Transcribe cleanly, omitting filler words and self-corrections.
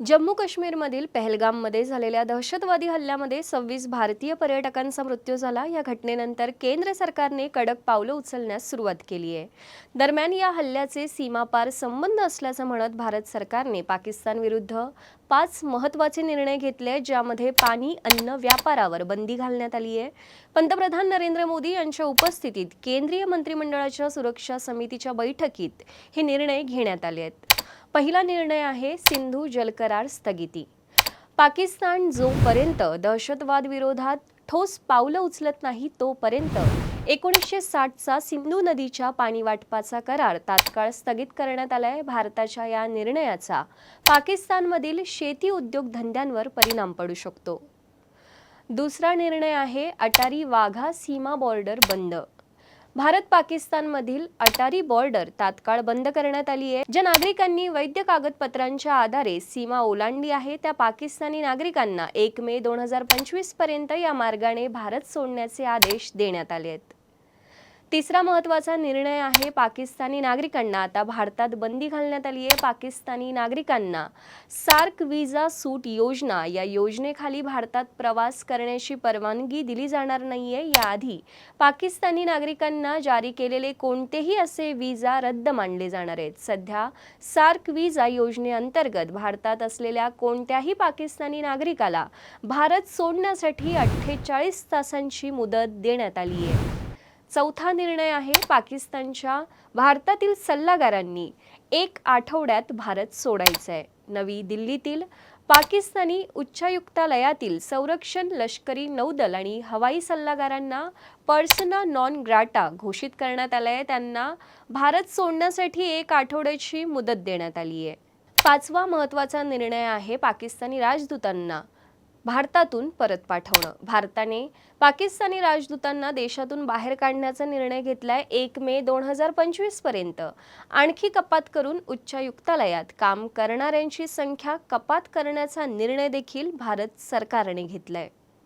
जम्मू काश्मीरमधील पहलगाममध्ये झालेल्या दहशतवादी हल्ल्यामध्ये 26 भारतीय पर्यटकांचा मृत्यू झाला। या घटनेनंतर केंद्र सरकारने कडक पावलं उचलण्यास सुरुवात केली आहे। दरम्यान या हल्ल्याचे सीमापार संबंध असल्याचं म्हणत भारत सरकारने पाकिस्तान विरुद्ध 5 महत्त्वाचे निर्णय घेतले, ज्यामध्ये पाणी अन्न व्यापारावर बंदी घालण्यात आली आहे। पंतप्रधान नरेंद्र मोदी यांच्या उपस्थितीत केंद्रीय मंत्रिमंडळाच्या सुरक्षा समितीच्या बैठकीत हे निर्णय घेण्यात आले आहेत। पहिला निर्णय आहे सिंधू जल करार स्थगिती। पाकिस्तान जोपर्यंत दहशतवाद विरोधात ठोस पावलं उचलत नाही तोपर्यंत 1960चा सिंधू नदीच्या पाणी वाटपाचा करार तात्काळ स्थगित करण्यात आलाय। भारताच्या या निर्णयाचा पाकिस्तानमधील शेती उद्योग धंद्यांवर परिणाम पडू शकतो। दुसरा निर्णय आहे अटारी वाघा सीमा बॉर्डर बंद। भारत पाकिस्तानमधील अटारी बॉर्डर तात्काळ बंद करण्यात आली आहे। ज्या नागरिकांनी वैध कागदपत्रांच्या आधारे सीमा ओलांडली आहे त्या पाकिस्तानी नागरिकांना 1 मे 2025 पर्यंत या मार्गाने भारत सोडण्याचे आदेश देण्यात आले आहेत। तिसरा महत्त्वाचा निर्णय आहे पाकिस्तानी नागरिकांना आता भारतात बंदी घालण्यात आली आहे। पाकिस्तानी नागरिकांना सार्क व्हिसा सूट योजना या योजनेखाली भारतात प्रवास करण्याची परवानगी दिली जाणार नाहीये। याआधी पाकिस्तानी नागरिकांना जारी केलेले कोणतेही असे व्हिसा रद्द मानले जाणार आहेत। सध्या सार्क व्हिसा योजनेअंतर्गत भारतात असलेल्या कोणत्याही पाकिस्तानी नागरिकाला भारत सोडण्यासाठी 48 तासांची मुदत देण्यात आली आहे। चौथा निर्णय आहे पाकिस्तानच्या भारतातील सल्लागारांनी 1 आठवड्यात भारत सोडायचं आहे। नवी दिल्लीतील पाकिस्तानी उच्चायुक्तालयातील संरक्षण, लष्करी, नौदल आणि हवाई सल्लागारांना पर्सना नॉन ग्राटा घोषित करण्यात आलंय। त्यांना भारत सोडण्यासाठी 1 आठवड्याची मुदत देण्यात आली आहे। पाचवा महत्त्वाचा निर्णय आहे पाकिस्तानी राजदूतांना भारतातून परत पाठवणं। भारताने पाकिस्तानी राजदूतांना देशातून बाहेर काढण्याचा निर्णय घेतलाय। 1 मे 2025 पर्यंत आणखी कपात करून उच्चायुक्तालयात काम करणाऱ्यांची संख्या कपात करण्याचा निर्णय देखील भारत सरकारने घेतलाय।